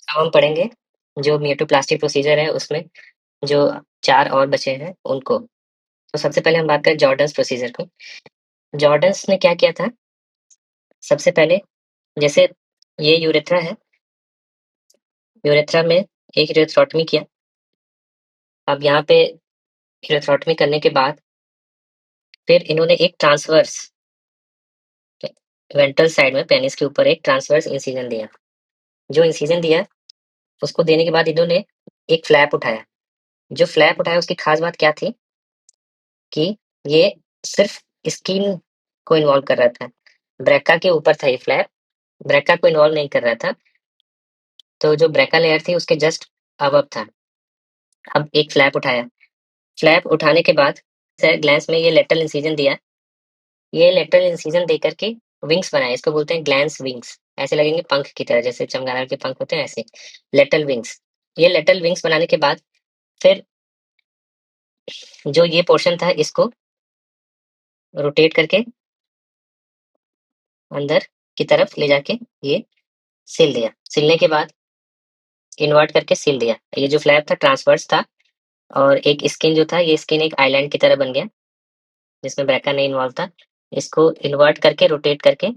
अब हम पढ़ेंगे जो मियोटोप्लास्टी प्रोसीजर है उसमें जो 4 और बचे हैं उनको। तो सबसे पहले हम बात करें जॉर्डन्स प्रोसीजर को। जॉर्डन्स ने क्या किया था, सबसे पहले जैसे ये यूरेथ्रा है, यूरेथ्रा में एक यूरेथ्रोटमी किया। अब यहाँ पे यूरेथ्रोटमी करने के बाद फिर इन्होंने एक ट्रांसवर्स वेंट्रल साइड में पेनिस के ऊपर एक ट्रांसवर्स इंसिजन दिया। जो इंसिजन दिया उसको देने के बाद इन्होंने एक फ्लैप उठाया। जो फ्लैप उठाया उसकी खास बात क्या थी कि ये सिर्फ स्किन को इन्वॉल्व कर रहा था। ब्रेका के ऊपर था ये फ्लैप, ब्रेका को इन्वॉल्व नहीं कर रहा था। तो जो ब्रेका लेयर थी उसके जस्ट अबव था। अब एक फ्लैप उठाया, फ्लैप उठाने के बाद ग्लैंस में ये लेटरल इंसिजन दिया। ये लेटरल इंसिजन दे करके विंग्स बनाए, इसको बोलते हैं ग्लैंस विंग्स। ऐसे लगेंगे पंख की तरह, जैसे चमगादड़ के पंख होते हैं ऐसे लेटरल विंग्स। ये लेटरल विंग्स बनाने के बाद फिर जो ये पोर्शन था इसको रोटेट करके अंदर की तरफ ले जाके ये सिल दिया। सिलने के बाद इन्वर्ट करके सिल दिया। ये जो फ्लैप था ट्रांसवर्स था और एक स्किन जो था, ये स्किन एक आइलैंड की तरह बन गया जिसमें ब्रेका नहीं इन्वॉल्व था। इसको इन्वर्ट करके रोटेट करके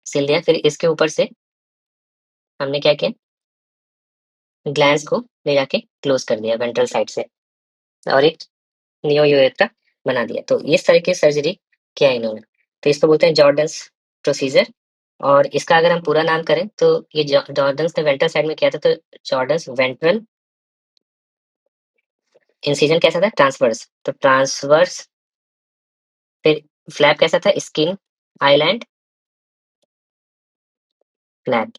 सिल दिया। फिर इसके ऊपर से हमने क्या किया, ग्लैंस को ले जाके क्लोज कर दिया वेंट्रल साइड से और एक नियो यूरेथ्रा बना दिया। तो इस तरह की सर्जरी किया इन्होंने। तो इसको बोलते हैं जॉर्डन्स प्रोसीजर। और इसका अगर हम पूरा नाम करें तो ये जॉर्डन्स ने वेंट्रल साइड में किया था, तो जॉर्डन्स वेंट्रल इंसिजन कैसा था, ट्रांसवर्स। तो ट्रांसवर्स, फिर फ्लैप कैसा था, स्किन आइलैंड फ्लैप।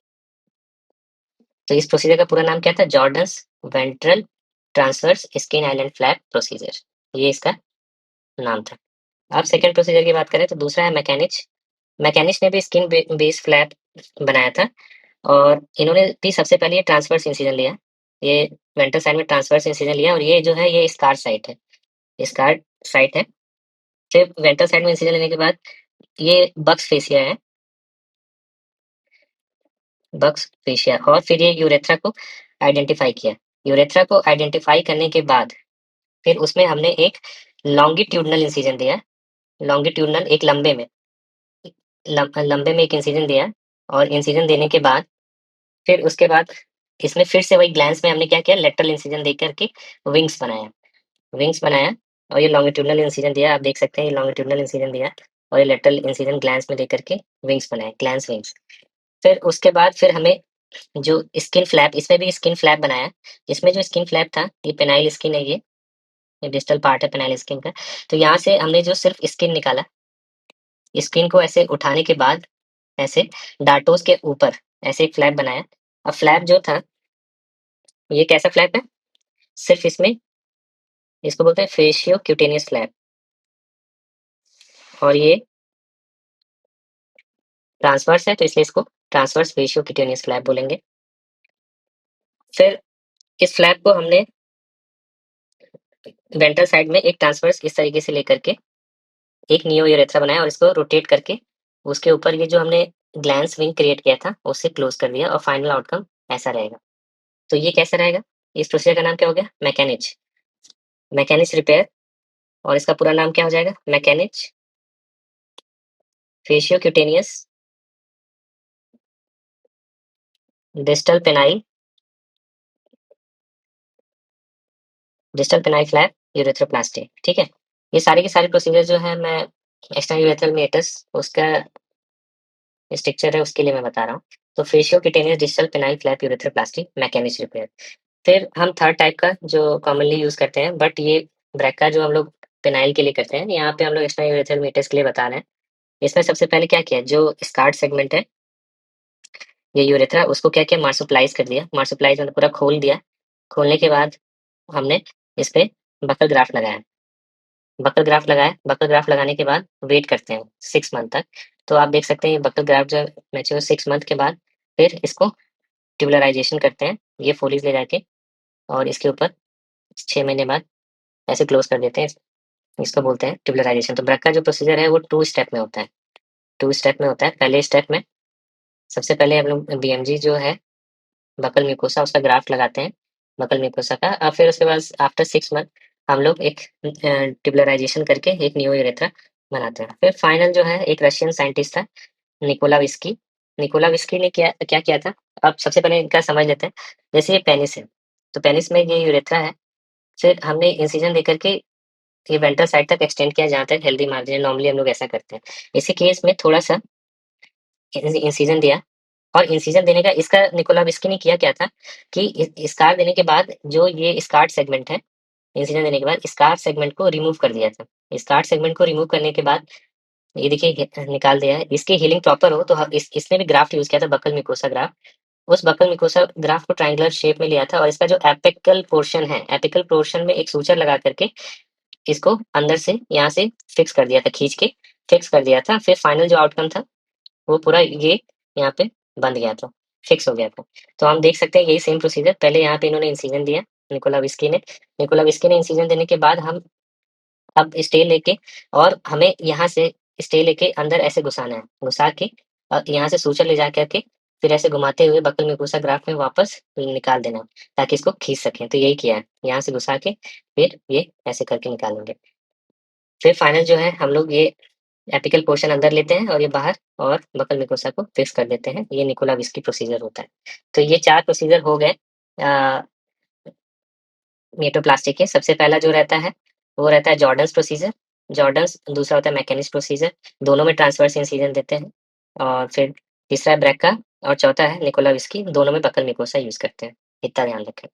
तो इस प्रोसीजर का पूरा नाम क्या था, Jordans ventral transverse skin island flap procedure, ये इसका नाम था। अब सेकंड प्रोसीजर की बात करें तो दूसरा है मैकेनिच। मैकेनिच ने भी स्किन बेस फ्लैप बनाया था और इन्होंने भी सबसे पहले ये ट्रांसवर्स इंसिजन लिया। ये वेंट्रल साइड में ट्रांसवर्स इंसिजन लिया और ये जो है ये स्कार साइट है, स्कार साइट है। फिर वेंट्रल साइड में इंसिजन लेने के बाद ये बक्स फेसिया है, बक्स फेशिया। और फिर ये यूरेथ्रा को आइडेंटिफाई किया। यूरेथ्रा को आइडेंटिफाई करने के बाद फिर उसमें हमने एक लॉन्गिट्यूडनल इंसिजन दिया। लॉन्गिट्यूडनल एक लंबे में, लंबे में एक इंसिजन दिया। और इंसिजन देने के बाद फिर उसके बाद इसमें फिर से वही ग्लैंस में हमने क्या किया, लेटरल इंसिजन दे करके विंग्स बनाया, विंग्स बनाया। और ये लॉन्गिट्यूडनल इंसिजन दिया, आप देख सकते हैं ये लॉन्गिट्यूडनल इंसिजन दिया और ये लेटरल इंसिजन ग्लैंस में दे करके विंग्स बनाए, ग्लैंस विंग्स। फिर उसके बाद फिर हमें जो स्किन फ्लैप, इसमें भी स्किन फ्लैप बनाया। इसमें जो स्किन फ्लैप था ये पेनाइल स्किन है, ये डिस्टल पार्ट है पेनाइल स्किन का। तो यहाँ से हमने जो सिर्फ स्किन निकाला, स्किन को ऐसे उठाने के बाद ऐसे डार्टोस के ऊपर ऐसे एक फ्लैप बनाया। अब फ्लैप जो था ये कैसा फ्लैप है, सिर्फ इसमें इसको बोलते हैं फेशियो क्यूटेनियस फ्लैप। और ये ट्रांसवर्स है तो इसलिए इसको ट्रांसवर्स फेशियो क्यूटेनियस फ्लैप बोलेंगे। फिर इस फ्लैप को हमने वेंट्रल साइड में एक ट्रांसवर्स इस तरीके से लेकर के एक नियो यूरेथ्रा बनाया और इसको रोटेट करके उसके ऊपर ये जो हमने ग्लैंस विंग क्रिएट किया था उससे क्लोज कर दिया और फाइनल आउटकम ऐसा रहेगा। तो ये कैसा रहेगा, इस प्रोसीजर का नाम क्या हो गया, मैकेनिच, मैकेनिच रिपेयर। और इसका पूरा नाम क्या हो जाएगा, मैकेनिच fasciocutaneous distal penile, distal penile flap urethroplasty. ठीक है, ये सारे के सारे प्रोसीजर जो है मैं एक्सटर्नल यूरेथ्रल मेटस उसका स्ट्रक्चर है उसके लिए मैं बता रहा हूँ। तो fasciocutaneous distal penile flap urethroplasty मैकेनिच रिपेयर। फिर हम थर्ड टाइप का जो कॉमनली यूज करते हैं, बट ये ब्रेका जो हम लोग पेनाइल के लिए करते हैं, यहाँ पे हम लोग एक्सटर्नल यूरेथ्रल मेटस के लिए बता रहे हैं। इसमें सबसे पहले क्या किया, जो स्कार्ड सेगमेंट है ये यूरेथ्रा, उसको क्या किया, मार्सुप्लाइज कर दिया। मार्सुप्लाइज मतलब पूरा खोल दिया। खोलने के बाद हमने इस पे बकल ग्राफ्ट लगाया। बकल ग्राफ्ट लगाया, बकल ग्राफ्ट लगाने के बाद वेट करते हैं 6 मंथ तक। तो आप देख सकते हैं ये बकल ग्राफ्ट जो मैच्योर 6 मंथ के बाद फिर इसको ट्यूबलराइजेशन करते हैं, ये फोलीज ले जाके और इसके ऊपर 6 महीने बाद ऐसे क्लोज कर देते हैं। इसको बोलते हैं ट्यूबलराइजेशन। तो ब्रक का जो प्रोसीजर है वो 2 स्टेप में होता है, 2 स्टेप में होता है। पहले स्टेप में सबसे पहले हम लोग बीएमजी जो है बकल म्यूकोसा उसका ग्राफ्ट लगाते हैं, बकल म्यूकोसा का फिर उसके बाद आफ्टर 6 मंथ हम लोग एक ट्यूबुलराइज़ेशन करके एक न्यू यूरेथ्रा बनाते हैं। फिर फाइनल जो है एक रशियन साइंटिस्ट था, निकोला विस्की। निकोला विस्की ने क्या किया था, अब सबसे पहले इनका समझ लेते हैं। जैसे ये पेनिस है, तो पेनिस में ये यूरेथ्रा है, फिर हमने इंसिजन देकर के ये वेंट्रल साइड तक एक्सटेंड किया जहाँ तक हेल्दी मार्जिन है, नॉर्मली हम लोग ऐसा करते हैं। इसी केस में थोड़ा-सा इंसिजन दिया और इंसिजन देने का इसका निकोला विस्की ने किया क्या था कि स्कार देने के बाद जो ये स्कार्ड सेगमेंट है, इंसिजन देने के बाद स्कार सेगमेंट को रिमूव कर दिया था। स्कार सेगमेंट को रिमूव करने के बाद ये देखिए निकाल दिया है। इसकी हीलिंग प्रॉपर हो तो ह इसने भी ग्राफ्ट यूज़ किया था बकल मिकोसा ग्राफ्ट। उस बकल मिकोसा ग्राफ्ट को ट्रायंगुलर शेप में लिया था और इसका जो एपिकल पोर्शन है, एपिकल पोर्शन में एक सूचर लगा करके इसको अंदर से यहाँ से फिक्स कर दिया था, खींच के फिक्स कर दिया था। फिर फाइनल जो आउटकम था वो पूरा ये यहाँ पे बंध गया था, फिक्स हो गया था। तो हम देख सकते हैं यही सेम प्रोसीजर पहले यहाँ पे इन्होंने इंसिजन दिया, निकोला विस्की ने। निकोला विस्की ने इंसिजन देने के बाद हम अब स्टे लेके और हमें यहाँ से स्टे लेके अंदर ऐसे घुसाना है, घुसा के यहाँ से सूचर ले जा कर के फिर ऐसे घुमाते हुए बकल मिकुसा ग्राफ में वापस निकाल देना, ताकि इसको खींच सकें। तो यही किया है, यहाँ से घुसा के फिर ये ऐसे करके निकालेंगे। फिर फाइनल जो है हम लोग ये एपिकल पोर्शन अंदर लेते हैं और ये बाहर और बकल मिकुसा को फिक्स कर देते हैं। ये निकोला विस्की प्रोसीजर होता है। तो ये 4 प्रोसीजर हो गए मेटोप्लास्टिक के। सबसे पहला जो रहता है, वो रहता है जॉर्डन्स प्रोसीजर। जॉर्डन्स दूसरा होता है मैकेनिस्ट प्रोसीजर, दोनों में ट्रांसवर्स इंसिजन देते हैं। और फिर तीसरा है ब्रैका और चौथा है निकोला विस्की, दोनों में बकल मिकोसा यूज़ करते हैं। इतना ध्यान रखें।